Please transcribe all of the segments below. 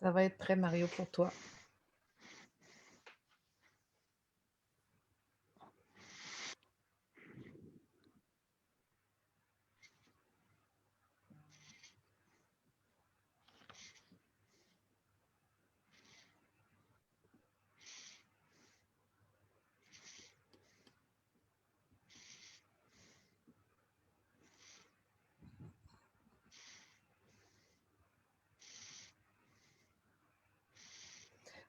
Ça va être prêt, Mario, pour toi.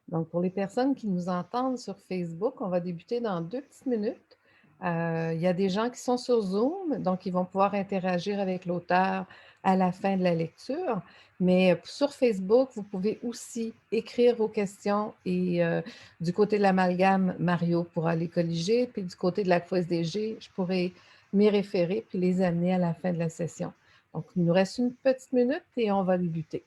Donc, pour les personnes qui nous entendent sur Facebook, on va débuter dans 2 petites minutes. Il y a des gens qui sont sur Zoom, donc ils vont pouvoir interagir avec l'auteur à la fin de la lecture. Mais sur Facebook, vous pouvez aussi écrire vos questions et du côté de l'amalgame, Mario pourra les corriger, puis du côté de la FOSDG, je pourrai m'y référer puis les amener à la fin de la session. Donc, il nous reste une petite minute et on va débuter.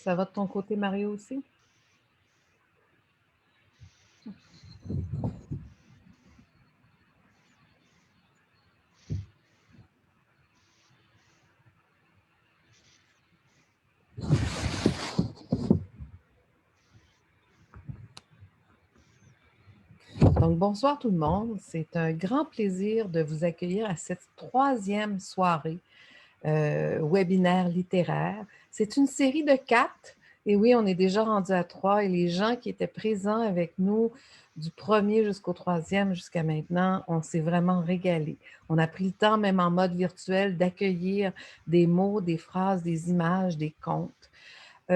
Ça va de ton côté, Mario, aussi? Donc, bonsoir tout le monde. C'est un grand plaisir de vous accueillir à cette troisième soirée webinaire littéraire. C'est une série de 4. Et oui, on est déjà rendu à 3. Et les gens qui étaient présents avec nous du premier jusqu'au troisième jusqu'à maintenant, on s'est vraiment régalé. On a pris le temps, même en mode virtuel, d'accueillir des mots, des phrases, des images, des contes.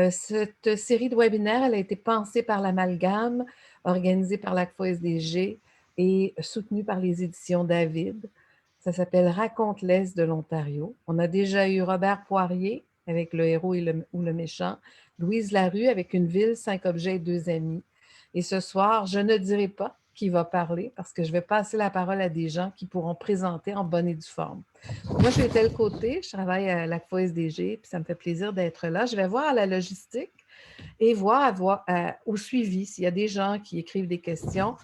Cette série de webinaires, elle a été pensée par l'Amalgame, organisée par l'ACFA-SDG et soutenue par les éditions David. Ça s'appelle Raconte l'Est de l'Ontario. On a déjà eu Robert Poirier avec Le héros ou le méchant, Louise Larue avec Une ville, 5 objets et 2 amis. Et ce soir, je ne dirai pas qui va parler parce que je vais passer la parole à des gens qui pourront présenter en bonne et due forme. Moi, je suis tel côté, je travaille à l'ACFA SDG, puis ça me fait plaisir d'être là. Je vais voir à la logistique et voir au suivi s'il y a des gens qui écrivent des questions,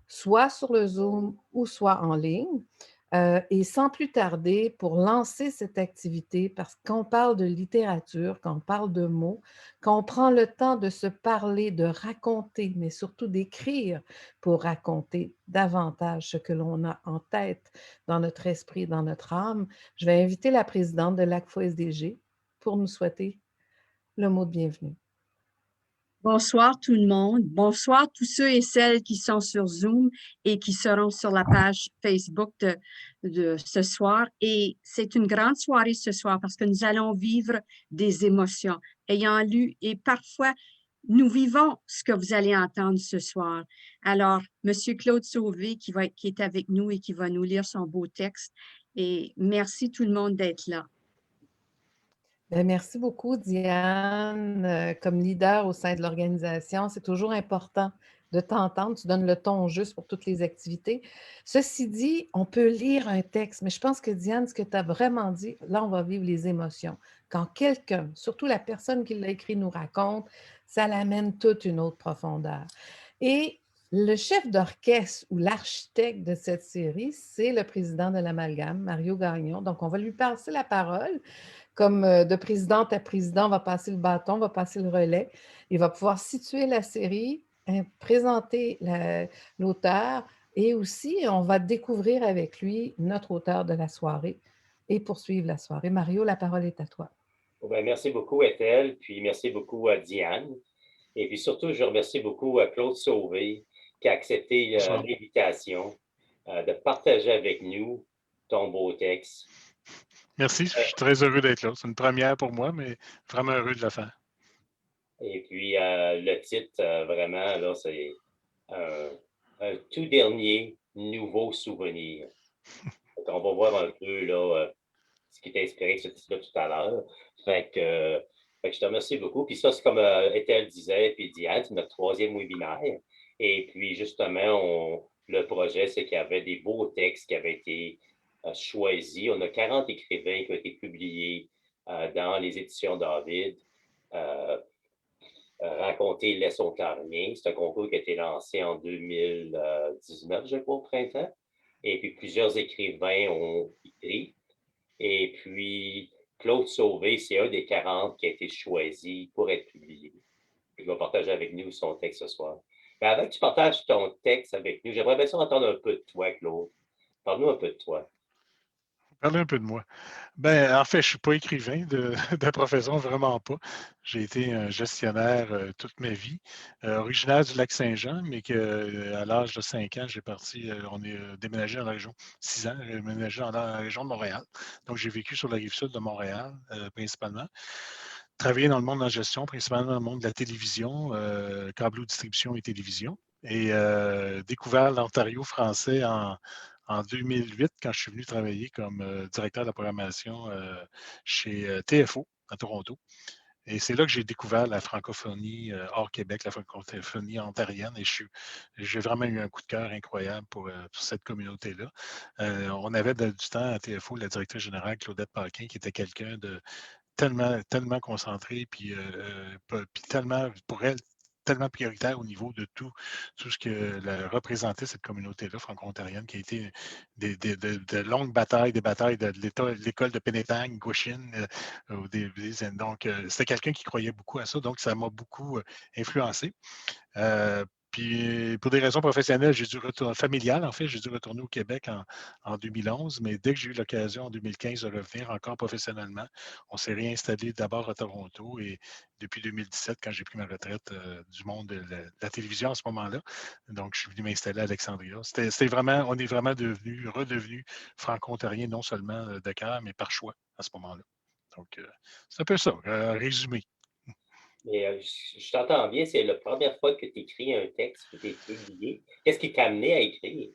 soit sur le Zoom ou soit en ligne. Et sans plus tarder, pour lancer cette activité, parce qu'on parle de littérature, quand on parle de mots, quand on prend le temps de se parler, de raconter, mais surtout d'écrire pour raconter davantage ce que l'on a en tête dans notre esprit, dans notre âme, je vais inviter la présidente de l'ACFA SDG pour nous souhaiter le mot de bienvenue. Bonsoir tout le monde. Bonsoir tous ceux et celles qui sont sur Zoom et qui seront sur la page Facebook de ce soir. Et c'est une grande soirée ce soir parce que nous allons vivre des émotions. Ayant lu, et parfois, nous vivons ce que vous allez entendre ce soir. Alors, Monsieur Claude Sauvé qui est avec nous et qui va nous lire son beau texte. Et merci tout le monde d'être là. Bien, merci beaucoup, Diane. Comme leader au sein de l'organisation, c'est toujours important de t'entendre. Tu donnes le ton juste pour toutes les activités. Ceci dit, on peut lire un texte, mais je pense que Diane, ce que tu as vraiment dit, là, on va vivre les émotions. Quand quelqu'un, surtout la personne qui l'a écrit, nous raconte, ça l'amène toute une autre profondeur. Et le chef d'orchestre ou l'architecte de cette série, c'est le président de l'Amalgame, Mario Gagnon. Donc, on va lui passer la parole comme de présidente à président, on va passer le bâton, on va passer le relais. Il va pouvoir situer la série, présenter l'auteur et aussi on va découvrir avec lui notre auteur de la soirée et poursuivre la soirée. Mario, la parole est à toi. Bien, merci beaucoup, Ethel, puis merci beaucoup à Diane. Et puis surtout, je remercie beaucoup à Claude Sauvé qui a accepté l'invitation de partager avec nous ton beau texte. Merci, je suis très heureux d'être là. C'est une première pour moi, mais vraiment heureux de la faire. Et puis, le titre, vraiment, là, c'est un tout dernier nouveau souvenir. On va voir un peu là, ce qui t'a inspiré ce titre-là tout à l'heure. Fait que Fait que je te remercie beaucoup. Puis ça, c'est comme Ethel disait, puis Diane, c'est notre troisième webinaire. Et puis, justement, le projet, c'est qu'il y avait des beaux textes qui avaient été choisis. On a 40 écrivains qui ont été publiés dans les éditions David. Raconter Laisse au rien. C'est un concours qui a été lancé en 2019, je crois, au printemps. Et puis, plusieurs écrivains ont écrit. Et puis, Claude Sauvé, c'est un des 40 qui a été choisi pour être publié. Il va partager avec nous son texte ce soir. Mais avant que tu partages ton texte avec nous, j'aimerais bien ça entendre un peu de toi, Claude. Parle-nous un peu de toi. Parlez un peu de moi. Ben, en fait, je ne suis pas écrivain de profession, vraiment pas. J'ai été un gestionnaire toute ma vie, originaire du Lac-Saint-Jean, mais à l'âge de 5 ans, on est déménagé dans la région, 6 ans, déménagé dans la région de Montréal. Donc, j'ai vécu sur la rive sud de Montréal, principalement. Travaillé dans le monde de la gestion, principalement dans le monde de la télévision, câble distribution et télévision. Et découvert l'Ontario français en 2008, quand je suis venu travailler comme directeur de la programmation chez TFO à Toronto. Et c'est là que j'ai découvert la francophonie hors Québec, la francophonie ontarienne. Et j'ai vraiment eu un coup de cœur incroyable pour cette communauté-là. On avait du temps à TFO la directrice générale, Claudette Paquin, qui était quelqu'un de tellement concentré, puis tellement, pour elle, tellement prioritaire au niveau de tout ce que représentait cette communauté-là franco-ontarienne, qui a été de longues batailles, des batailles de l'école de Penetang, Goshin, au début. Donc, c'était quelqu'un qui croyait beaucoup à ça, donc ça m'a beaucoup influencé. Puis pour des raisons professionnelles, j'ai dû retourner, familiales en fait, j'ai dû retourner au Québec en 2011, mais dès que j'ai eu l'occasion en 2015 de revenir encore professionnellement, on s'est réinstallé d'abord à Toronto et depuis 2017, quand j'ai pris ma retraite du monde de la télévision à ce moment-là, donc je suis venu m'installer à Alexandria. C'était vraiment, on est vraiment redevenu franco-ontarien, non seulement de cœur, mais par choix à ce moment-là. Donc, c'est un peu ça, résumé. Mais je t'entends bien, c'est la première fois que tu écris un texte qui t'est publié. Qu'est-ce qui t'a amené à écrire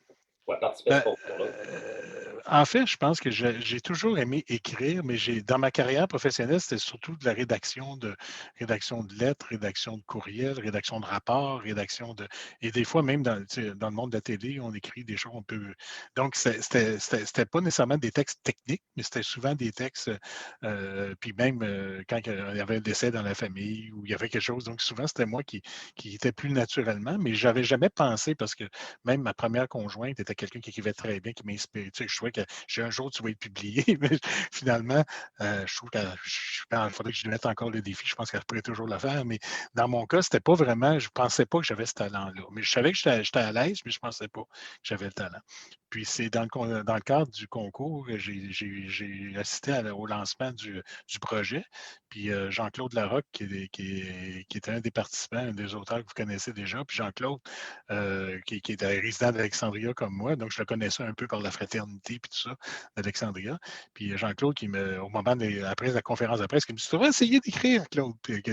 ou à participer à ce Ben, concours-là? en fait, je pense que j'ai toujours aimé écrire, mais dans ma carrière professionnelle, c'était surtout de la rédaction de lettres, rédaction de courriels, rédaction de rapports, et des fois même dans le monde de la télé, on écrit des choses, donc c'était pas nécessairement des textes techniques, mais c'était souvent des textes, puis même quand il y avait un décès dans la famille ou il y avait quelque chose, donc souvent c'était moi qui était plus naturellement, mais j'avais jamais pensé parce que même ma première conjointe était quelqu'un qui écrivait très bien, qui m'inspirait. Tu sais, je trouvais que un jour, tu vas être publié, mais finalement, je trouve qu'il faudrait que je lui mette encore le défi. Je pense qu'elle pourrait toujours le faire, mais dans mon cas, c'était pas vraiment, je ne pensais pas que j'avais ce talent-là. Mais je savais que j'étais à l'aise, mais je ne pensais pas que j'avais le talent. Puis c'est dans le cadre du concours, j'ai assisté au lancement du projet. Puis Jean-Claude Larocque, qui était un des participants, un des auteurs que vous connaissez déjà. Puis Jean-Claude, qui était résident d'Alexandria comme moi, donc je le connaissais un peu par la fraternité puis tout ça d'Alexandria. Puis Jean-Claude, au moment après la conférence de presse, qui me dit: Tu devrais essayer d'écrire, Claude. Puis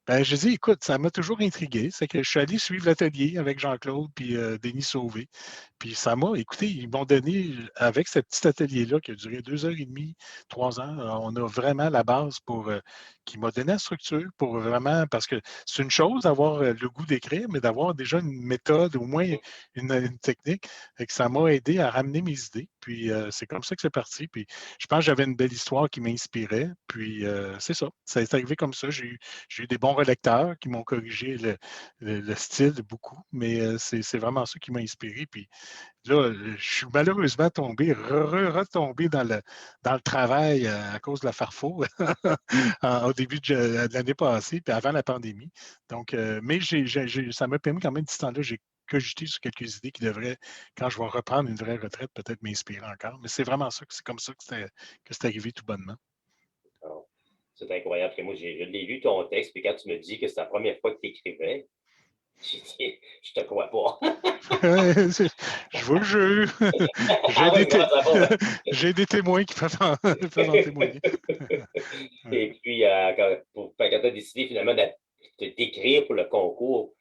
ben, je dis, écoute, ça m'a toujours intrigué. C'est que je suis allé suivre l'atelier avec Jean-Claude puis Denis Sauvé. Puis ça m'a, écoutez, ils m'ont donné, avec ce petit atelier-là qui a duré 2 heures et demie, 3 heures, on a vraiment la base qui m'a donné la structure pour vraiment, parce que c'est une chose d'avoir le goût d'écrire, mais d'avoir déjà une méthode, au moins une technique, et que ça m'a aidé à ramener mes idées. Puis c'est comme ça que c'est parti. Puis je pense que j'avais une belle histoire qui m'inspirait. Puis c'est ça. Ça est arrivé comme ça. J'ai eu des bons relecteurs qui m'ont corrigé le style beaucoup, mais c'est vraiment ça qui m'a inspiré. Puis là, je suis malheureusement retombé dans le travail à cause de la Farfo au début de l'année passée, puis avant la pandémie. Donc, mais ça m'a permis quand même, ce temps-là, j'ai cogité sur quelques idées qui devraient, quand je vais reprendre une vraie retraite, peut-être m'inspirer encore. Mais c'est vraiment ça, c'est comme ça que c'est arrivé tout bonnement. Alors, c'est incroyable. Que moi, je l'ai lu ton texte, puis quand tu me dis que c'est la première fois que tu écrivais, j'ai dit, je te crois pas. Je vous le jure. Ah oui, comment ça va? J'ai des témoins qui peuvent en témoigner. Et puis, quand tu as décidé finalement d'écrire pour le concours,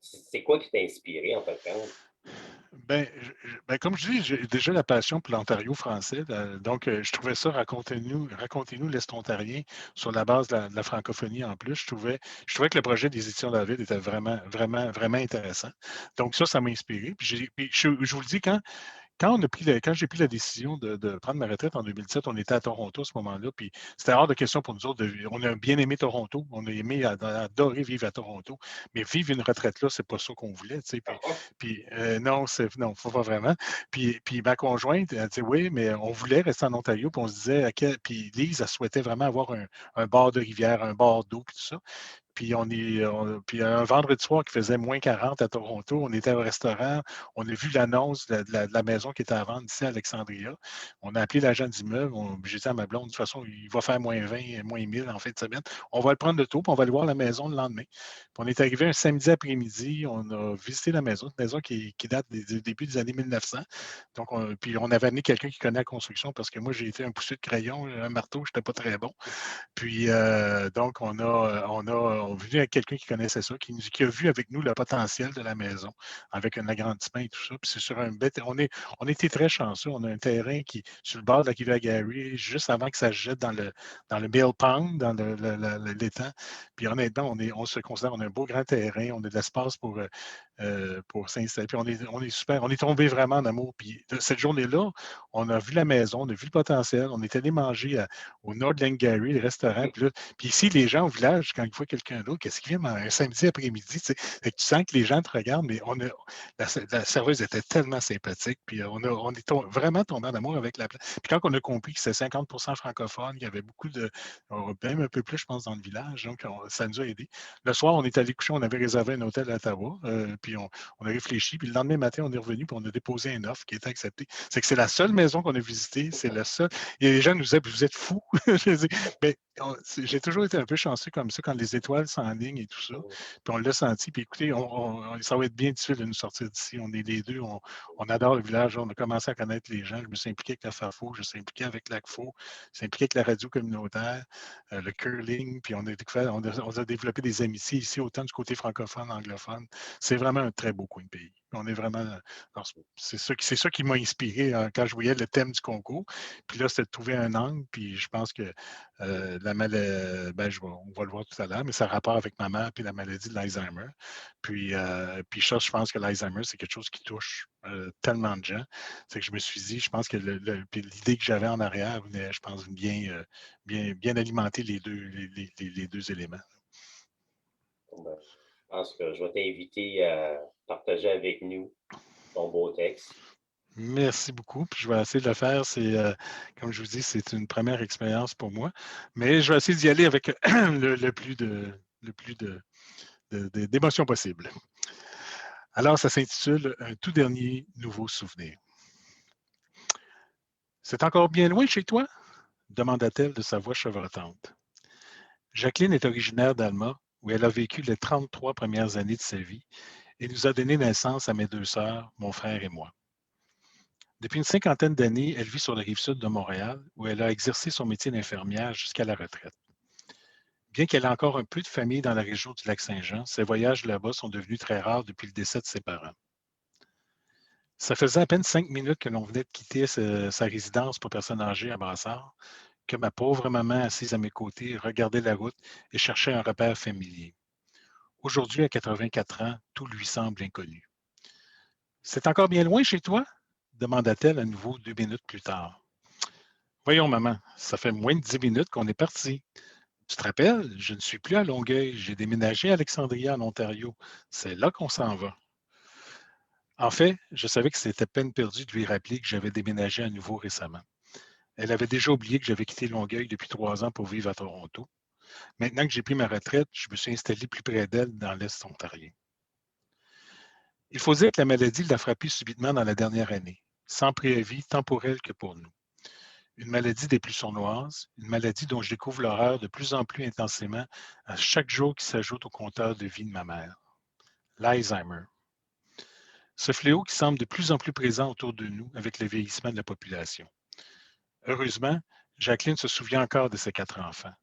c'est quoi qui t'a inspiré en fait? Comme je dis, j'ai déjà la passion pour l'Ontario français. Donc, je trouvais ça, racontez-nous l'Est ontarien sur la base de la francophonie en plus. Je trouvais que le projet des éditions David était vraiment, vraiment, vraiment intéressant. Donc, ça m'a inspiré. Puis je vous le dis, quand j'ai pris la décision de prendre ma retraite en 2007, on était à Toronto à ce moment-là, puis c'était hors de question pour nous autres. On a bien aimé Toronto, on a adoré vivre à Toronto, mais vivre une retraite là, c'est pas ça qu'on voulait, tu sais. Non, faut pas vraiment. Puis ma conjointe, elle dit oui, mais on voulait rester en Ontario, puis on se disait, puis Lise, elle souhaitait vraiment avoir un bord de rivière, un bord d'eau, puis tout ça. Puis un vendredi soir qui faisait moins 40 à Toronto, on était au restaurant, on a vu l'annonce de la maison qui était à vendre ici à Alexandria. On a appelé l'agent d'immeuble, j'ai dit à ma blonde, de toute façon, il va faire moins 20, moins 1000 en fin de semaine. On va le prendre de tôt, puis on va aller voir la maison le lendemain. Puis on est arrivé un samedi après-midi, on a visité la maison, une maison qui date du début des années 1900. Donc, puis on avait amené quelqu'un qui connaît la construction parce que moi, j'ai été un poussé de crayon, un marteau, je n'étais pas très bon. Puis, donc, on venu avec quelqu'un qui connaissait ça, qui a vu avec nous le potentiel de la maison, avec un agrandissement et tout ça. Puis, c'est sur un bête. On était très chanceux. On a un terrain sur le bord de la rivière Gary, juste avant que ça se jette dans le Mill Pond, dans l'étang. Puis, honnêtement, on se considère, on a un beau grand terrain, on a de l'espace pour s'installer. Puis, on est super. On est tombé vraiment en amour. Puis, cette journée-là, on a vu la maison, on a vu le potentiel. On est allé manger au Nord Glengarry, le restaurant. Puis ici, les gens au village, quand ils voient quelqu'un d'autre, qu'est-ce qu'ils viennent un samedi après-midi? Tu sais, fait que tu sens que les gens te regardent, mais la serveuse était tellement sympathique. Puis on est vraiment tombé en amour avec la place. Puis quand on a compris que c'était 50 francophone, il y avait beaucoup même un peu plus, je pense, dans le village. Donc, ça nous a aidés. Le soir, on est allé coucher, on avait réservé un hôtel à Ottawa. Puis on a réfléchi. Puis le lendemain matin, on est revenu, puis on a déposé une offre qui était acceptée. C'est que c'est la seule maison qu'on a visitée. C'est la seule. Et les gens nous disaient, vous êtes fous. Mais j'ai toujours été un peu chanceux comme ça quand les étoiles s'enlignent et tout ça. Puis on l'a senti. Puis écoutez, ça va être bien difficile de nous sortir d'ici. On est les deux, on adore le village. On a commencé à connaître les gens. Je me suis impliqué avec la FAFO, je me suis impliqué avec l'ACFO, je me suis impliqué avec la radio communautaire, le curling. Puis on a développé des amitiés ici, autant du côté francophone, anglophone. C'est vraiment un très beau coin de pays. On est vraiment. C'est ça qui m'a inspiré quand je voyais le thème du concours. Puis là, c'était de trouver un angle. Puis je pense que la maladie, on va le voir tout à l'heure, mais ça a rapport avec ma mère et la maladie de l'Alzheimer. Puis ça, je pense que l'Alzheimer, c'est quelque chose qui touche tellement de gens. C'est que je me suis dit, je pense que l'idée que j'avais en arrière venait, je pense, bien alimenter les deux éléments. Ben, je pense que je vais t'inviter à partager avec nous ton beau texte. Merci beaucoup. Puis je vais essayer de le faire. Comme je vous dis, c'est une première expérience pour moi. Mais je vais essayer d'y aller avec le plus d'émotions possible. Alors, ça s'intitule Un tout dernier nouveau souvenir. C'est encore bien loin chez toi? Demanda-t-elle de sa voix chevrotante. Jacqueline est originaire d'Alma, où elle a vécu les 33 premières années de sa vie et nous a donné naissance à mes deux sœurs, mon frère et moi. Depuis une cinquantaine d'années, elle vit sur la rive sud de Montréal, où elle a exercé son métier d'infirmière jusqu'à la retraite. Bien qu'elle ait encore un peu de famille dans la région du Lac-Saint-Jean, ses voyages là-bas sont devenus très rares depuis le décès de ses parents. Ça faisait à peine 5 minutes que l'on venait de quitter sa résidence pour personnes âgées à Brassard, que ma pauvre maman, assise à mes côtés, regardait la route et cherchait un repère familier. Aujourd'hui, à 84 ans, tout lui semble inconnu. « C'est encore bien loin chez toi? » demanda-t-elle à nouveau 2 minutes plus tard. « Voyons, maman, ça fait moins de 10 minutes qu'on est parti. Tu te rappelles, je ne suis plus à Longueuil, j'ai déménagé à Alexandria, en Ontario. C'est là qu'on s'en va. » En fait, je savais que c'était peine perdue de lui rappeler que j'avais déménagé à nouveau récemment. Elle avait déjà oublié que j'avais quitté Longueuil depuis 3 ans pour vivre à Toronto. Maintenant que j'ai pris ma retraite, je me suis installé plus près d'elle dans l'Est ontarien. Il faut dire que la maladie l'a frappée subitement dans la dernière année, sans préavis tant pour elle que pour nous. Une maladie des plus sournoises, une maladie dont je découvre l'horreur de plus en plus intensément à chaque jour qui s'ajoute au compteur de vie de ma mère. L'Alzheimer. Ce fléau qui semble de plus en plus présent autour de nous avec le vieillissement de la population. Heureusement, Jacqueline se souvient encore de ses 4 enfants.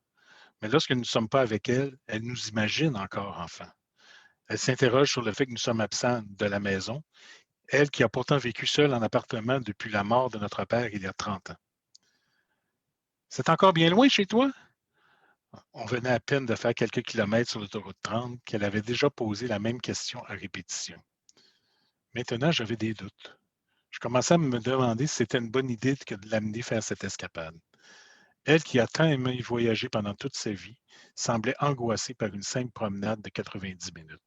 Mais lorsque nous ne sommes pas avec elle, elle nous imagine encore enfants. Elle s'interroge sur le fait que nous sommes absents de la maison Elle qui a pourtant vécu seule en appartement depuis la mort de notre père il y a 30 ans. C'est encore bien loin chez toi? On venait à peine de faire quelques kilomètres sur l'autoroute 30 qu'elle avait déjà posé la même question à répétition. Maintenant, j'avais des doutes. Je commençais à me demander si c'était une bonne idée que de l'amener faire cette escapade. Elle qui a tant aimé voyager pendant toute sa vie semblait angoissée par une simple promenade de 90 minutes.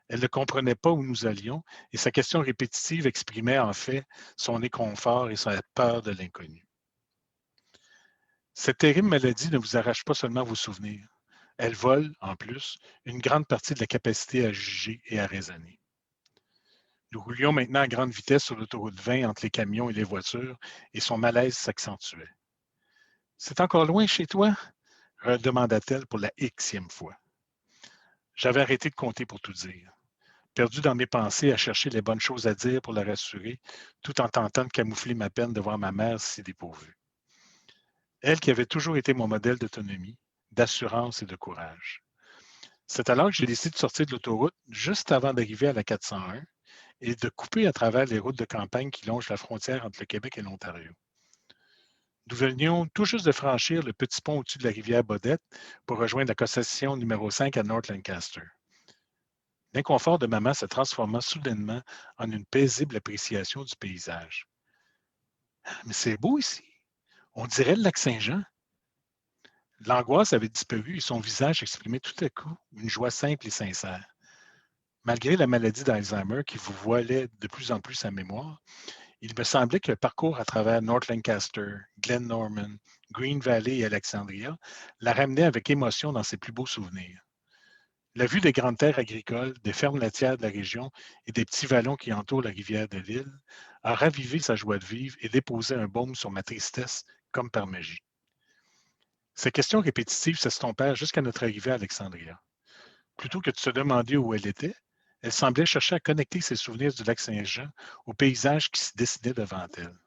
Elle ne comprenait pas où nous allions et sa question répétitive exprimait en fait son inconfort et sa peur de l'inconnu. Cette terrible maladie ne vous arrache pas seulement vos souvenirs. Elle vole, en plus, une grande partie de la capacité à juger et à raisonner. Nous roulions maintenant à grande vitesse sur l'autoroute 20 entre les camions et les voitures et son malaise s'accentuait. « C'est encore loin chez toi? » redemanda-t-elle pour la Xème fois. J'avais arrêté de compter pour tout dire, perdu dans mes pensées à chercher les bonnes choses à dire pour la rassurer, tout en tentant de camoufler ma peine de voir ma mère si dépourvue. Elle qui avait toujours été mon modèle d'autonomie, d'assurance et de courage. C'est alors que j'ai décidé de sortir de l'autoroute juste avant d'arriver à la 401 et de couper à travers les routes de campagne qui longent la frontière entre le Québec et l'Ontario. Nous venions tout juste de franchir le petit pont au-dessus de la rivière Baudette pour rejoindre la concession numéro 5 à North Lancaster. L'inconfort de maman se transforma soudainement en une paisible appréciation du paysage. « Mais c'est beau ici. On dirait le lac Saint-Jean. » L'angoisse avait disparu et son visage exprimait tout à coup une joie simple et sincère. Malgré la maladie d'Alzheimer qui vous voilait de plus en plus sa mémoire, il me semblait que le parcours à travers North Lancaster, Glen Norman, Green Valley et Alexandria la ramenait avec émotion dans ses plus beaux souvenirs. La vue des grandes terres agricoles, des fermes laitières de la région et des petits vallons qui entourent la rivière de l'île a ravivé sa joie de vivre et déposé un baume sur ma tristesse comme par magie. Ces questions répétitives s'estompèrent jusqu'à notre arrivée à Alexandria. Plutôt que de se demander où elle était, elle semblait chercher à connecter ses souvenirs du lac Saint-Jean au paysage qui se dessinait devant elle.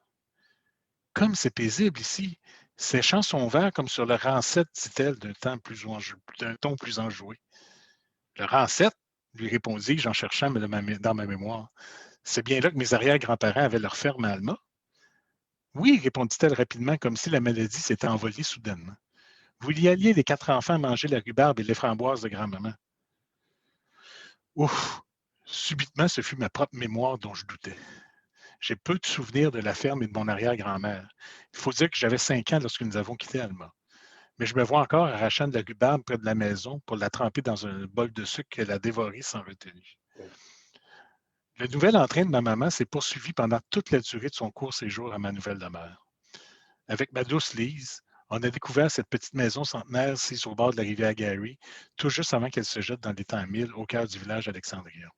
« Comme c'est paisible ici! Ces champs sont verts comme sur le rang 7, dit-elle d'un ton plus enjoué. »« Le rang 7 ?» lui répondis-je en cherchant dans ma mémoire. « C'est bien là que mes arrière-grands-parents avaient leur ferme à Alma? »« Oui, répondit-elle rapidement comme si la maladie s'était envolée soudainement. Vous y alliez les 4 enfants manger la rhubarbe et les framboises de grand-maman. » Ouf! Subitement, ce fut ma propre mémoire dont je doutais. J'ai peu de souvenirs de la ferme et de mon arrière-grand-mère. Il faut dire que j'avais 5 ans lorsque nous avons quitté Alma. Mais je me vois encore arrachant de la rhubarbe près de la maison pour la tremper dans un bol de sucre qu'elle a dévoré sans retenue. Le nouvel entrain de ma maman s'est poursuivi pendant toute la durée de son court séjour à ma nouvelle demeure. Avec ma douce Lise, on a découvert cette petite maison centenaire sise au bord de la rivière Gary, tout juste avant qu'elle se jette dans l'étang 1000 au cœur du village d'Alexandria.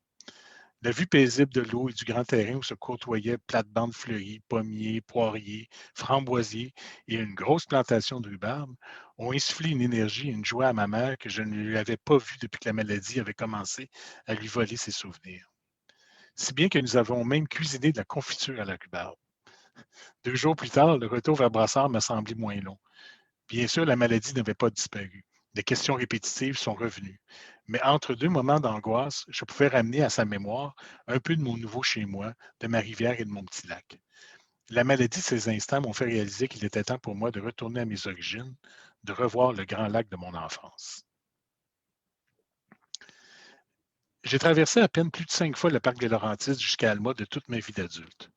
La vue paisible de l'eau et du grand terrain où se côtoyaient plates-bandes fleuries, pommiers, poiriers, framboisiers et une grosse plantation de rhubarbe ont insufflé une énergie et une joie à ma mère que je ne lui avais pas vue depuis que la maladie avait commencé à lui voler ses souvenirs. Si bien que nous avons même cuisiné de la confiture à la rhubarbe. 2 jours plus tard, le retour vers Brassard m'a semblé moins long. Bien sûr, la maladie n'avait pas disparu. Les questions répétitives sont revenues. Mais entre 2 moments d'angoisse, je pouvais ramener à sa mémoire un peu de mon nouveau chez-moi, de ma rivière et de mon petit lac. La maladie de ces instants m'ont fait réaliser qu'il était temps pour moi de retourner à mes origines, de revoir le grand lac de mon enfance. J'ai traversé à peine plus de 5 fois le parc des Laurentides jusqu'à Alma de toute ma vie d'adulte.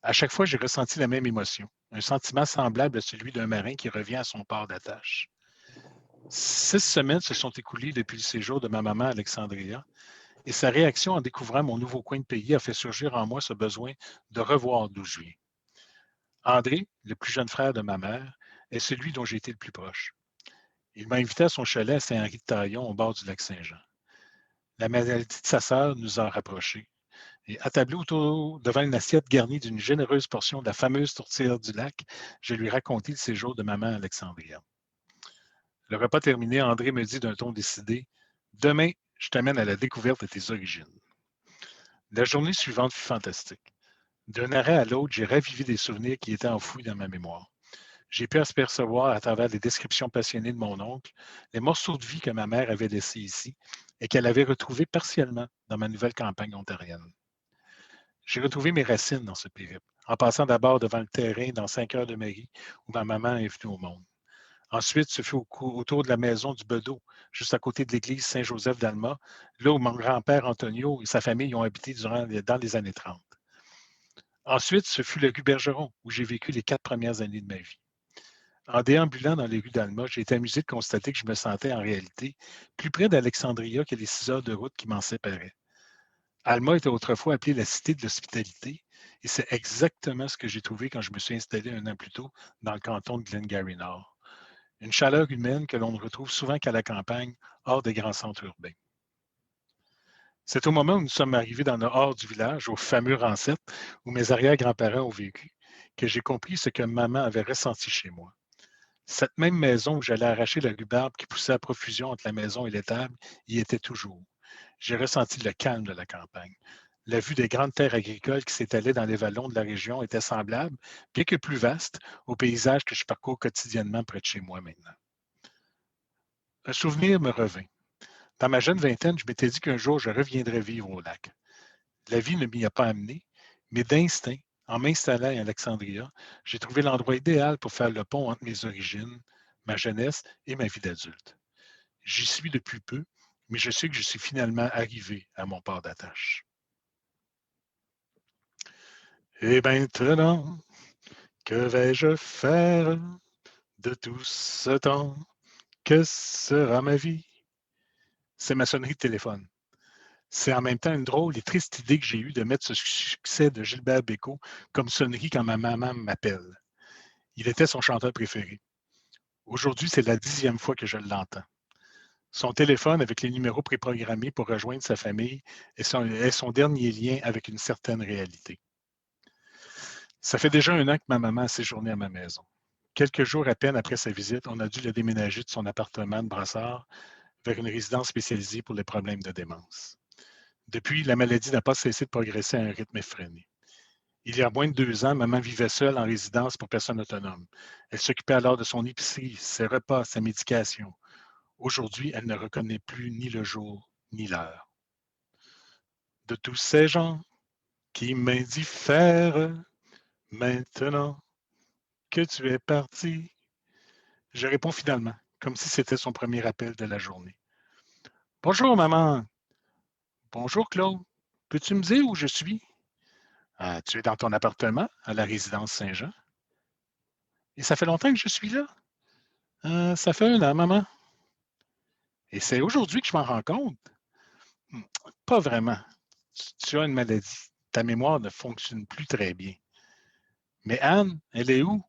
À chaque fois, j'ai ressenti la même émotion, un sentiment semblable à celui d'un marin qui revient à son port d'attache. 6 semaines se sont écoulées depuis le séjour de ma maman à Alexandria et sa réaction en découvrant mon nouveau coin de pays a fait surgir en moi ce besoin de revoir d'où je viens. André, le plus jeune frère de ma mère, est celui dont j'ai été le plus proche. Il m'a invité à son chalet à Saint-Henri-de-Taillon au bord du lac Saint-Jean. La maladie de sa sœur nous a rapprochés. Et attablé devant une assiette garnie d'une généreuse portion de la fameuse tourtière du lac, je lui racontai le séjour de maman à Alexandria. Le repas terminé, André me dit d'un ton décidé « Demain, je t'amène à la découverte de tes origines. » La journée suivante fut fantastique. D'un arrêt à l'autre, j'ai ravivé des souvenirs qui étaient enfouis dans ma mémoire. J'ai pu apercevoir à travers les descriptions passionnées de mon oncle les morceaux de vie que ma mère avait laissés ici et qu'elle avait retrouvés partiellement dans ma nouvelle campagne ontarienne. J'ai retrouvé mes racines dans ce périple, en passant d'abord devant le terrain dans 5 heures de Marie, où ma maman est venue au monde. Ensuite, ce fut autour de la maison du Bedeau, juste à côté de l'église Saint-Joseph d'Alma, là où mon grand-père Antonio et sa famille ont habité dans les années 30. Ensuite, ce fut le rue Bergeron, où j'ai vécu les 4 premières années de ma vie. En déambulant dans les rues d'Alma, j'ai été amusé de constater que je me sentais en réalité plus près d'Alexandria que les 6 heures de route qui m'en séparaient. Alma était autrefois appelée la cité de l'hospitalité, et c'est exactement ce que j'ai trouvé quand je me suis installé 1 an plus tôt dans le canton de Glengarry Nord. Une chaleur humaine que l'on ne retrouve souvent qu'à la campagne, hors des grands centres urbains. C'est au moment où nous sommes arrivés dans le hors du village, au fameux Rancette, où mes arrière-grands-parents ont vécu, que j'ai compris ce que maman avait ressenti chez moi. Cette même maison où j'allais arracher la rhubarbe qui poussait à profusion entre la maison et l'étable y était toujours. J'ai ressenti le calme de la campagne. La vue des grandes terres agricoles qui s'étalaient dans les vallons de la région était semblable, bien que plus vaste, au paysage que je parcours quotidiennement près de chez moi maintenant. Un souvenir me revint. Dans ma jeune vingtaine, je m'étais dit qu'un jour je reviendrais vivre au lac. La vie ne m'y a pas amené, mais d'instinct, en m'installant à Alexandria, j'ai trouvé l'endroit idéal pour faire le pont entre mes origines, ma jeunesse et ma vie d'adulte. J'y suis depuis peu, mais je sais que je suis finalement arrivé à mon port d'attache. Et maintenant, que vais-je faire de tout ce temps? Que sera ma vie? C'est ma sonnerie de téléphone. C'est en même temps une drôle et triste idée que j'ai eue de mettre ce succès de Gilbert Bécaud comme sonnerie quand ma maman m'appelle. Il était son chanteur préféré. Aujourd'hui, c'est la 10e fois que je l'entends. Son téléphone avec les numéros préprogrammés pour rejoindre sa famille est son dernier lien avec une certaine réalité. Ça fait déjà 1 an que ma maman a séjourné à ma maison. Quelques jours à peine après sa visite, on a dû le déménager de son appartement de Brassard vers une résidence spécialisée pour les problèmes de démence. Depuis, la maladie n'a pas cessé de progresser à un rythme effréné. Il y a moins de 2 ans, maman vivait seule en résidence pour personnes autonomes. Elle s'occupait alors de son épicerie, ses repas, sa médication. Aujourd'hui, elle ne reconnaît plus ni le jour ni l'heure. De tous ces gens qui m'indiffèrent, maintenant que tu es parti, je réponds finalement, comme si c'était son premier appel de la journée. Bonjour, maman. Bonjour, Claude. Peux-tu me dire où je suis? Ah, tu es dans ton appartement à la résidence Saint-Jean. Et ça fait longtemps que je suis là? Ça fait 1 an, maman. Et c'est aujourd'hui que je m'en rends compte. Hmm, pas vraiment. Tu as une maladie. Ta mémoire ne fonctionne plus très bien. Mais Anne, elle est où?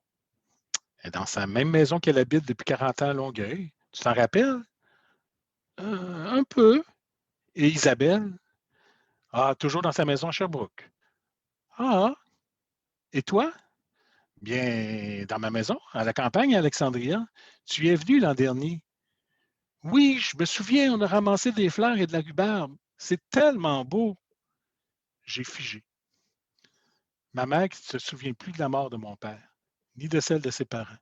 Elle est dans sa même maison qu'elle habite depuis 40 ans à Longueuil. Tu t'en rappelles? Un peu. Et Isabelle? Ah, toujours dans sa maison à Sherbrooke. Ah, et toi? Bien, dans ma maison, à la campagne, à Alexandria. Tu y es venu l'an dernier. Oui, je me souviens, on a ramassé des fleurs et de la rhubarbe. C'est tellement beau. J'ai figé. Ma mère qui ne se souvient plus de la mort de mon père, ni de celle de ses parents,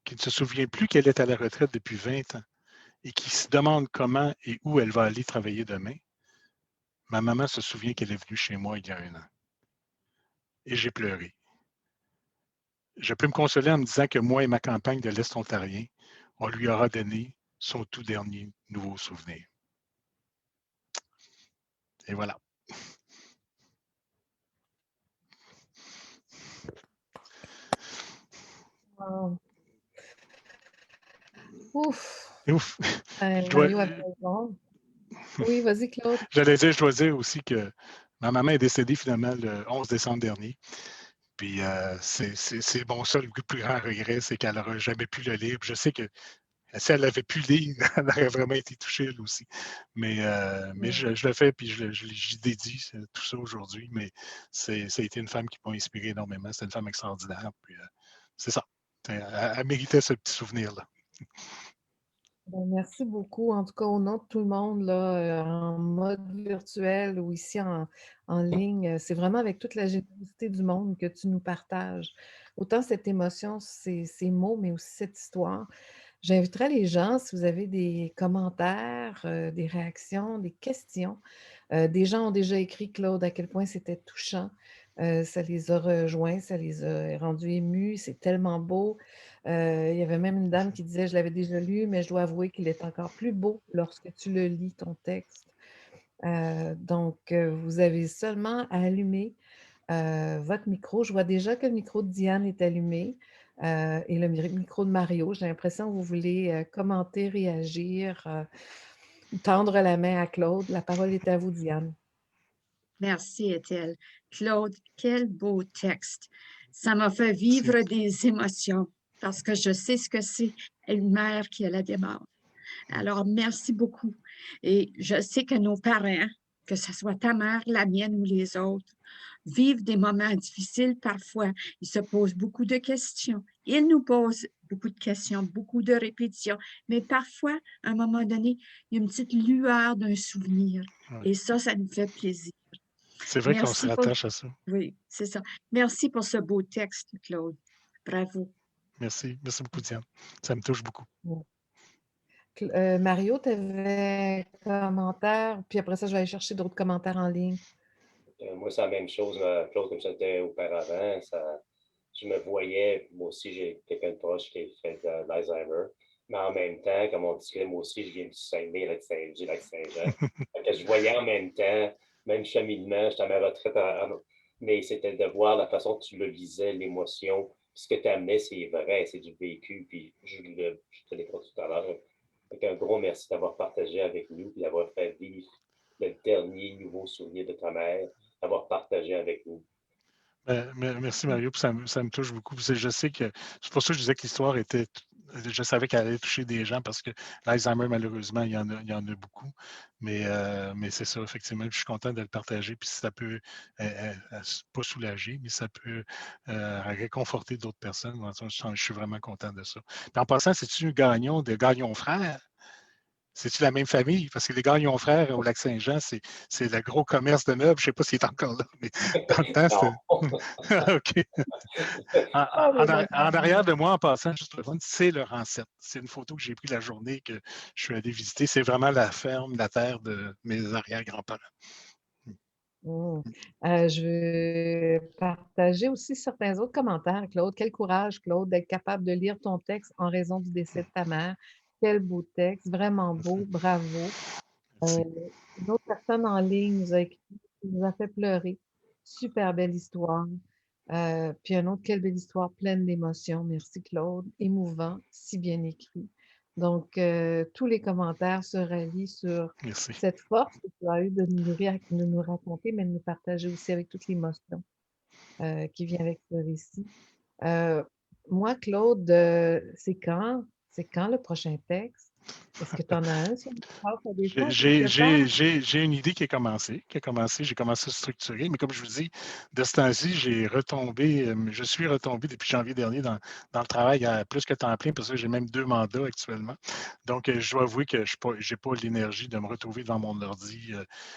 qui ne se souvient plus qu'elle est à la retraite depuis 20 ans et qui se demande comment et où elle va aller travailler demain. Ma maman se souvient qu'elle est venue chez moi il y a 1 an. Et j'ai pleuré. Je peux me consoler en me disant que moi et ma campagne de l'Est ontarien, on lui aura donné son tout dernier nouveau souvenir. Et voilà. Wow. Ouf! Ouf. Mario a raison. Oui, vas-y, Claude. J'allais dire, je dois dire aussi que ma maman est décédée finalement le 11 décembre dernier. Puis c'est mon seul plus grand regret, c'est qu'elle n'aura jamais pu le lire. Puis je sais que si elle avait pu lire, elle aurait vraiment été touchée elle aussi. Mais je le fais, puis j'y dédie tout ça aujourd'hui. Mais ça a été une femme qui m'a inspiré énormément. C'est une femme extraordinaire. Puis c'est ça. Elle méritait ce petit souvenir-là. Ben, merci beaucoup. En tout cas, au nom de tout le monde, là, en mode virtuel ou ici en ligne, c'est vraiment avec toute la générosité du monde que tu nous partages. Autant cette émotion, ces mots, mais aussi cette histoire. J'inviterais les gens, si vous avez des commentaires, des réactions, des questions. Des gens ont déjà écrit, Claude, à quel point c'était touchant. Ça les a rejoints, ça les a rendus émus. C'est tellement beau. Il y avait même une dame qui disait, je l'avais déjà lu, mais je dois avouer qu'il est encore plus beau lorsque tu le lis, ton texte. Vous avez seulement à allumer votre micro. Je vois déjà que le micro de Diane est allumé et le micro de Mario. J'ai l'impression que vous voulez commenter, réagir, tendre la main à Claude. La parole est à vous, Diane. Merci, Ethel. Claude, quel beau texte. Ça m'a fait vivre des émotions parce que je sais ce que c'est une mère qui a la démarche. Alors, merci beaucoup. Et je sais que nos parents, que ce soit ta mère, la mienne ou les autres, vivent des moments difficiles parfois. Ils se posent beaucoup de questions. Ils nous posent beaucoup de questions, beaucoup de répétitions. Mais parfois, à un moment donné, il y a une petite lueur d'un souvenir. Ouais. Et ça nous fait plaisir. C'est vrai qu'on se Merci pour... rattache à ça. Oui, c'est ça. Merci pour ce beau texte, Claude. Bravo. Merci. Merci beaucoup, Diane. Ça me touche beaucoup. Mario, tu avais un commentaire, puis après ça, je vais aller chercher d'autres commentaires en ligne. Moi, c'est la même chose, Claude, comme ça c'était auparavant. Je me voyais, moi aussi, j'ai quelqu'un de proche qui fait de l'Alzheimer. Mais en même temps, comme on disait, moi aussi, je viens du Saguenay, du Lac-Saint-Jean. Je voyais en même temps, même cheminement, j'étais à ma retraite, mais c'était de voir la façon dont tu le lisais, l'émotion. Ce que tu amenais, c'est vrai, c'est du vécu. Puis je te l'ai pas tout à l'heure. Un gros merci d'avoir partagé avec nous et d'avoir fait vivre le dernier nouveau souvenir de ta mère, d'avoir partagé avec nous. Merci Mario, puis ça me touche beaucoup. Je sais que c'est pour ça que je disais que l'histoire était. Je savais qu'elle allait toucher des gens parce que l'Alzheimer, malheureusement, il y en a beaucoup. Mais c'est ça, effectivement. Je suis content de le partager. Puis si ça peut pas soulager, mais ça peut réconforter d'autres personnes. Je suis vraiment content de ça. Puis en passant, c'est-tu Gagnon de Gagnon Frères? C'est-tu la même famille? Parce que les Gagnon frères au Lac-Saint-Jean, c'est le gros commerce de meubles. Je ne sais pas s'il est encore là, mais dans le temps, c'était. OK. En arrière de moi, en passant, juste pour le fun, c'est le Rancette. C'est une photo que j'ai prise la journée que je suis allé visiter. C'est vraiment la ferme, la terre de mes arrière-grands-parents. Je vais partager aussi certains autres commentaires, Claude. Quel courage, Claude, d'être capable de lire ton texte en raison du décès de ta mère. Quel beau texte, vraiment beau, bravo. Une autre personne en ligne nous a écrit, nous a fait pleurer. Super belle histoire. Puis un autre, quelle belle histoire, pleine d'émotions. Merci, Claude. Émouvant, si bien écrit. Donc, tous les commentaires se rallient sur cette force que tu as eue de nous raconter, mais de nous partager aussi avec toute l'émotion qui vient avec ce récit. Moi, Claude, c'est quand le prochain texte? Est-ce que tu en as un sur le J'ai une idée qui a commencé. J'ai commencé à structurer, mais comme je vous dis, de ce temps-ci, je suis retombé depuis janvier dernier dans le travail à plus que temps plein, parce que j'ai même 2 mandats actuellement. Donc, je dois avouer que je n'ai pas l'énergie de me retrouver devant mon ordi.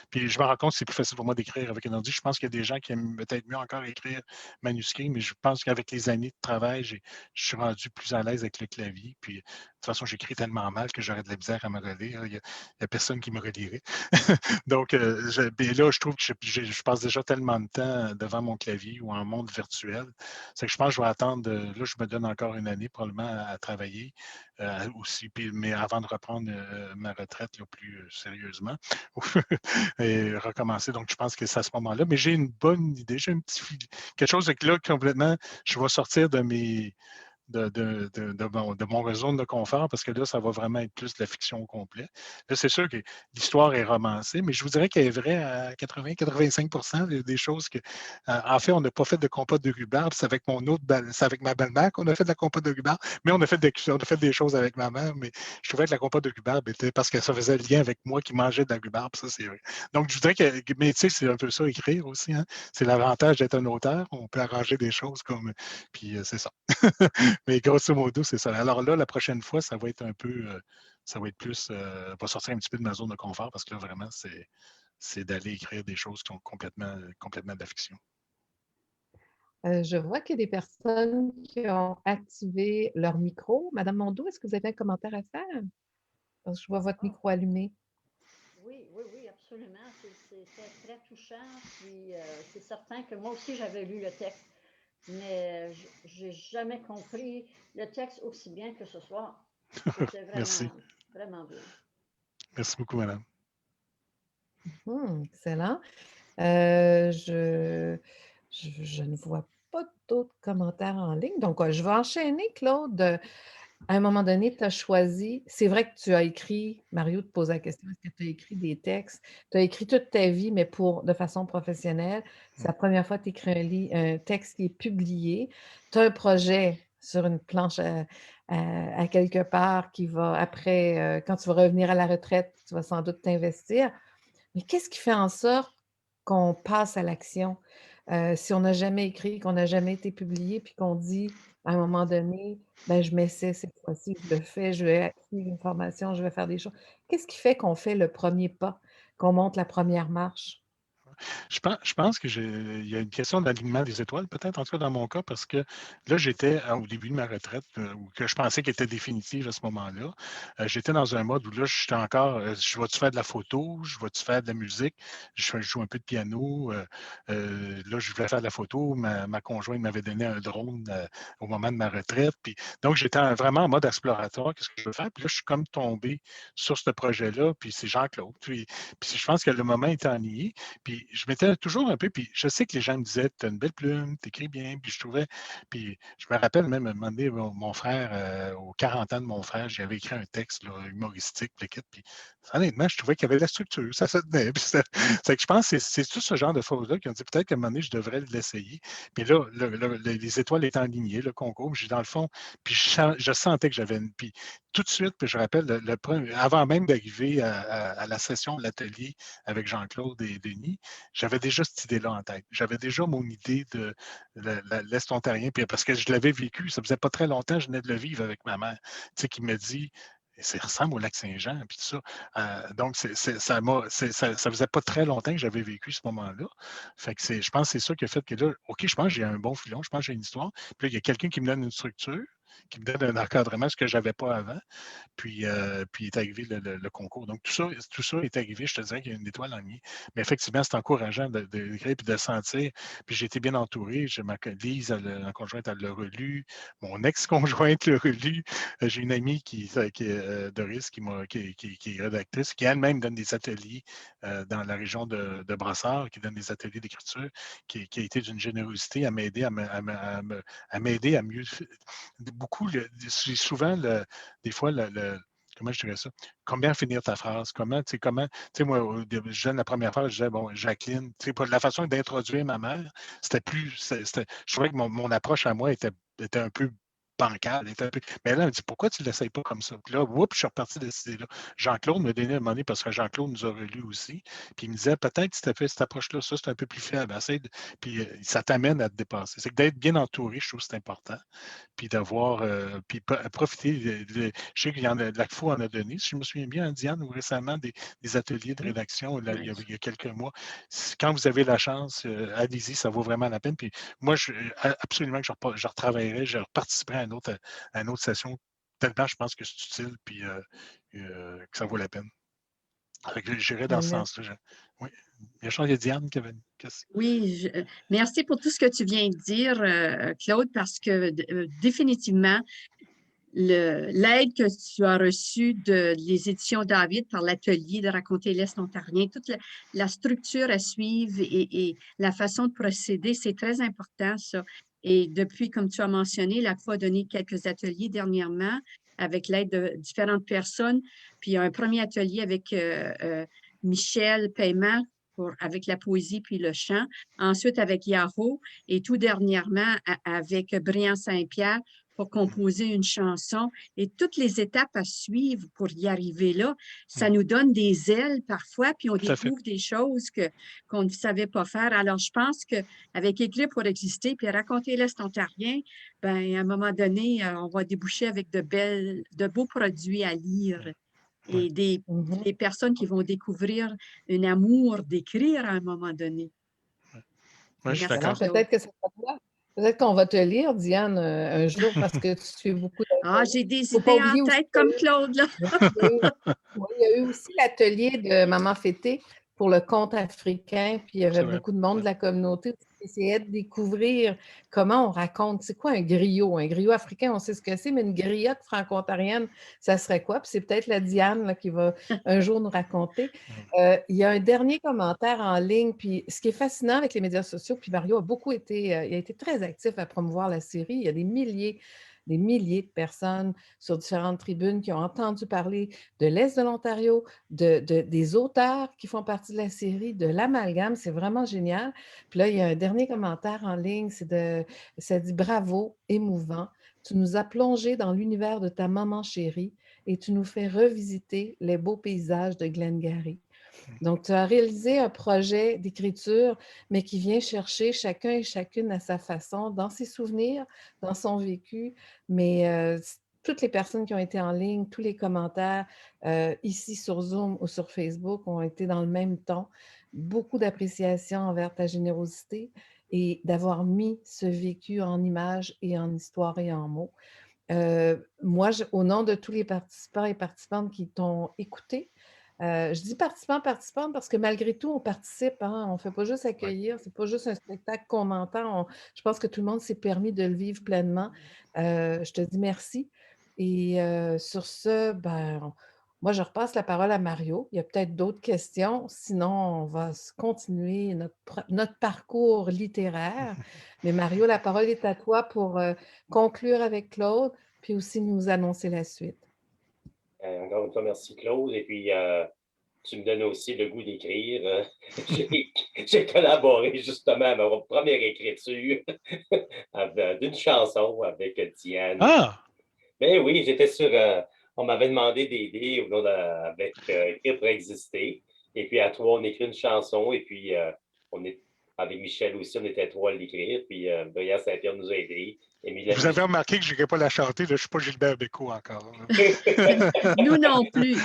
Puis je me rends compte que c'est plus facile pour moi d'écrire avec un ordi. Je pense qu'il y a des gens qui aiment peut-être mieux encore écrire manuscrit, mais je pense qu'avec les années de travail, je suis rendu plus à l'aise avec le clavier. Puis, de toute façon, j'écris tellement mal que j'aurais de la misère à me relire. Il n'y a personne qui me relirait. Donc, là, je trouve que je passe déjà tellement de temps devant mon clavier ou en monde virtuel. C'est que je pense que je vais attendre. Là, je me donne encore une année probablement à travailler aussi, mais avant de reprendre ma retraite là, plus sérieusement et recommencer. Donc, je pense que c'est à ce moment-là. Mais j'ai une bonne idée. J'ai quelque chose que là, complètement, je vais sortir de mon réseau de confort parce que là, ça va vraiment être plus de la fiction au complet. Là, c'est sûr que l'histoire est romancée, mais je vous dirais qu'elle est vraie à 80-85%. Des choses que. En fait, on n'a pas fait de compote de rhubarbe. C'est avec c'est avec ma belle-mère qu'on a fait de la compote de rhubarbe, mais on a fait des choses avec ma mère, mais je trouvais que la compote de rhubarbe était parce que ça faisait le lien avec moi qui mangeais de la rhubarbe, ça, c'est vrai. Donc, je voudrais que. Mais tu sais, c'est un peu ça, écrire aussi. Hein? C'est l'avantage d'être un auteur. On peut arranger des choses comme. Puis, c'est ça. Mais grosso modo, c'est ça. Alors là, la prochaine fois, ça va être un peu, ça va être plus, on va sortir un petit peu de ma zone de confort parce que là, vraiment, c'est d'aller écrire des choses qui sont complètement de la fiction. Je vois qu'il y a des personnes qui ont activé leur micro. Madame Mondou, est-ce que vous avez un commentaire à faire? Parce que je vois votre micro allumé. Oui, oui, oui, absolument. C'était très touchant. Puis c'est certain que moi aussi, j'avais lu le texte, mais je n'ai jamais compris le texte aussi bien que ce soir. C'était Merci. vraiment, vraiment bien. Merci beaucoup, madame. Excellent. Je ne vois pas d'autres commentaires en ligne. Donc, je vais enchaîner, Claude. À un moment donné, tu as choisi, c'est vrai que tu as écrit, Mario te pose la question, est-ce que tu as écrit des textes? Tu as écrit toute ta vie, mais de façon professionnelle. C'est la première fois que tu écris un texte qui est publié. Tu as un projet sur une planche à quelque part qui va, après, quand tu vas revenir à la retraite, tu vas sans doute t'investir. Mais qu'est-ce qui fait en sorte qu'on passe à l'action? Si on n'a jamais écrit, qu'on n'a jamais été publié, puis qu'on dit à un moment donné, ben, je m'essaie cette fois-ci, je le fais, je vais suivre une formation, je vais faire des choses. Qu'est-ce qui fait qu'on fait le premier pas, qu'on monte la première marche? Je pense il y a une question d'alignement des étoiles, peut-être, en tout cas dans mon cas, parce que là, j'étais au début de ma retraite, ou que je pensais qu'elle était définitive à ce moment-là. J'étais dans un mode où là, j'étais encore, je vais-tu faire de la photo, je vais-tu faire de la musique, je joue un peu de piano. Là, je voulais faire de la photo. Ma conjointe m'avait donné un drone au moment de ma retraite. Puis, donc, j'étais vraiment en mode exploratoire. Qu'est-ce que je veux faire? Puis là, je suis comme tombé sur ce projet-là. Puis c'est Jean-Claude. Puis je pense que le moment était enligné. Puis je m'étais toujours un peu, puis je sais que les gens me disaient, tu as une belle plume, tu écris bien, puis je trouvais, puis je me rappelle même à un moment donné, mon frère, aux 40 ans de mon frère, j'avais écrit un texte là, humoristique, puis honnêtement, je trouvais qu'il y avait de la structure, ça se tenait. Puis c'est que je pense que c'est tout ce genre de choses-là qui ont dit peut-être qu'à un moment donné, je devrais l'essayer. Puis là, les étoiles étaient alignées, le concours, j'ai dans le fond, puis je sentais que j'avais une. Puis tout de suite, puis je rappelle, avant même d'arriver à la session de l'atelier avec Jean-Claude et Denis, j'avais déjà cette idée-là en tête. J'avais déjà mon idée de l'Est ontarien, puis parce que je l'avais vécu, ça faisait pas très longtemps, je venais de le vivre avec ma mère, tu sais, qui me dit, ça ressemble au lac Saint-Jean, puis tout ça. Donc, ça faisait pas très longtemps que j'avais vécu ce moment-là. Fait que je pense que c'est ça qui a fait que là, OK, je pense que j'ai un bon filon, je pense que j'ai une histoire. Puis là, il y a quelqu'un qui me donne une structure, qui me donne un encadrement, ce que je n'avais pas avant. Puis est arrivé le concours. Donc, tout ça est arrivé. Je te dirais qu'il y a une étoile en ligne. Mais effectivement, c'est encourageant d'écrire et de sentir. Puis j'ai été bien entouré. Lise, ma conjointe, elle l'a relu. Mon ex-conjointe l'a relu. J'ai une amie Doris, qui est rédactrice, qui elle-même donne des ateliers dans la région de Brassard, qui donne des ateliers d'écriture, qui a été d'une générosité à m'aider à m'aider à mieux. Beaucoup, souvent, des fois, comment je dirais ça? Comment finir ta phrase? Moi, je donne la première phrase, je disais, bon, Jacqueline, la façon d'introduire ma mère, je trouvais que mon approche à moi était un peu bancale. Mais là, elle me dit, pourquoi tu ne l'essayes pas comme ça? Puis là, je suis reparti de cette idée-là. Jean-Claude me donnait un moment donné, parce que Jean-Claude nous a relus aussi, puis il me disait, peut-être si tu as fait cette approche-là, ça, c'est un peu plus faible. Puis ça t'amène à te dépasser. C'est que d'être bien entouré, je trouve que c'est important, puis d'avoir, puis profiter. Je sais qu'il y en a, la FO en a donné, si je me souviens bien, Diane, ou récemment, des ateliers de rédaction, là, il y a quelques mois. Quand vous avez la chance, allez-y, ça vaut vraiment la peine. Puis moi, absolument que je retravaillerai, je reparticiperai à une autre session, tellement je pense que c'est utile, puis que ça vaut la peine. J'irai dans ce sens-là. Oui. Il y a Diane qui avait une question. Oui, merci pour tout ce que tu viens de dire, Claude, parce que définitivement, l'aide que tu as reçue des éditions David par l'atelier de raconter l'Est ontarien, toute la structure à suivre et la façon de procéder, c'est très important, ça. Et depuis, comme tu as mentionné, la FO a donné quelques ateliers dernièrement avec l'aide de différentes personnes. Puis il y a un premier atelier avec Michel Paiement avec la poésie puis le chant. Ensuite, avec Yahoo et tout dernièrement avec Brian Saint-Pierre pour composer une chanson et toutes les étapes à suivre pour y arriver là, ça nous donne des ailes parfois, puis on découvre des choses qu'on ne savait pas faire. Alors, je pense qu'avec Écrire pour exister, puis raconter l'Est ontarien, ben, à un moment donné, on va déboucher avec de beaux produits à lire et des personnes qui vont découvrir un amour d'écrire à un moment donné. Oui, je suis d'accord. Peut-être que c'est pas toi. Peut-être qu'on va te lire, Diane, un jour parce que tu fais beaucoup Ah, d'ateliers. j'ai des Faut pas idées en oublier aussi tête qu'il y a comme eu Claude, là. ouais, il y a eu aussi l'atelier de Maman Fêtée pour le conte africain, puis il y avait C'est vrai. beaucoup de monde Ouais. de la communauté qui essayait de découvrir comment on raconte. C'est quoi un griot? Un griot africain, on sait ce que c'est, mais une griotte franco-ontarienne, ça serait quoi? Puis c'est peut-être la Diane là, qui va un jour nous raconter. Il y a un dernier commentaire en ligne, puis ce qui est fascinant avec les médias sociaux, puis Mario a beaucoup été, il a été très actif à promouvoir la série. Il y a des milliers de personnes sur différentes tribunes qui ont entendu parler de l'Est de l'Ontario, des auteurs qui font partie de la série, de l'amalgame. C'est vraiment génial. Puis là, il y a un dernier commentaire en ligne, ça dit bravo, émouvant. Tu nous as plongé dans l'univers de ta maman chérie et tu nous fais revisiter les beaux paysages de Glengarry. Donc, tu as réalisé un projet d'écriture, mais qui vient chercher chacun et chacune à sa façon, dans ses souvenirs, dans son vécu. Mais toutes les personnes qui ont été en ligne, tous les commentaires ici sur Zoom ou sur Facebook ont été dans le même ton. Beaucoup d'appréciation envers ta générosité et d'avoir mis ce vécu en images et en histoire et en mots. Moi, au nom de tous les participants et participantes qui t'ont écouté, je dis participants, participantes parce que malgré tout, on participe, hein, on ne fait pas juste Ouais. accueillir, c'est pas juste un spectacle qu'on entend. Je pense que tout le monde s'est permis de le vivre pleinement. Je te dis merci. Et sur ce, moi, je repasse la parole à Mario. Il y a peut-être d'autres questions. Sinon, on va continuer notre parcours littéraire. Mais Mario, la parole est à toi pour conclure avec Claude, puis aussi nous annoncer la suite. Encore une fois, merci Claude. Et puis, tu me donnes aussi le goût d'écrire. J'ai collaboré justement à ma première écriture d'une chanson avec Diane. Ah! Ben oui, j'étais sur. On m'avait demandé d'aider avec Écrire pour exister. Et puis à trois, on écrit une chanson. Et puis on est avec Michel aussi, on était trois à l'écrire. Puis Brian Saint-Pierre nous a aidés. Vous avez remarqué que je n'irai pas la chanter. Là, je ne suis pas Gilbert Bécaud encore. Nous non plus,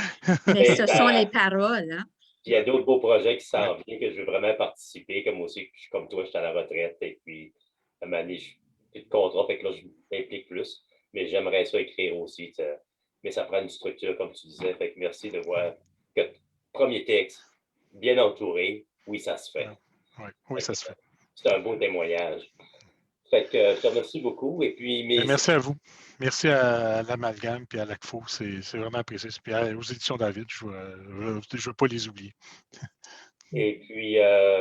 mais ce sont les paroles. Hein? Il y a d'autres beaux projets qui s'en viennent que je veux vraiment participer. Comme aussi, comme toi, je suis à la retraite. Et puis, à un moment donné, je n'ai plus de contrat. Fait que là, je m'implique plus. Mais j'aimerais ça écrire aussi. Mais ça prend une structure, comme tu disais. Fait que merci de voir que premier texte, bien entouré, oui, ça se fait. Oui, ça se fait. C'est un beau témoignage. Fait que je te remercie beaucoup. Et puis, merci à vous. Merci à l'Amalgame et à l'ACFO. C'est vraiment apprécié. Puis aux éditions David, je ne veux pas les oublier. Et puis,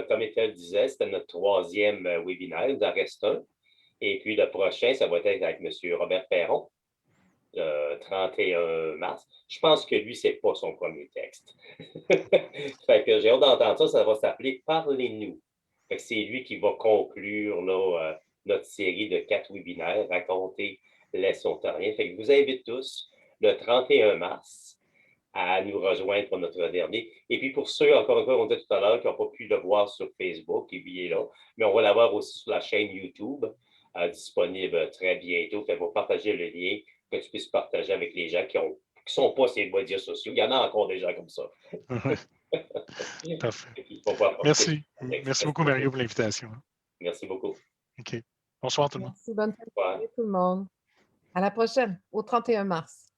comme Étienne disait, c'était notre troisième webinaire. Il en reste un. Et puis, le prochain, ça va être avec M. Robert Perron, le 31 mars. Je pense que lui, ce n'est pas son premier texte. Fait que j'ai hâte d'entendre ça. Ça va s'appeler Parlez-nous. Fait que c'est lui qui va conclure là, notre série de 4 webinaires, Raconter les Ontariens. Fait que je vous invite tous le 31 mars à nous rejoindre pour notre dernier. Et puis pour ceux, encore une fois, on disait tout à l'heure, qui n'ont pas pu le voir sur Facebook, il est là, mais on va l'avoir aussi sur la chaîne YouTube, disponible très bientôt. Fait qu'on va partager le lien, que tu puisses partager avec les gens qui ne sont pas sur les médias sociaux. Il y en a encore des gens comme ça. Parfait. Merci. Merci beaucoup, Mario, pour l'invitation. Merci beaucoup. OK. Bonsoir tout le monde. Merci, bonne fin de journée tout le monde. À la prochaine, au 31 mars.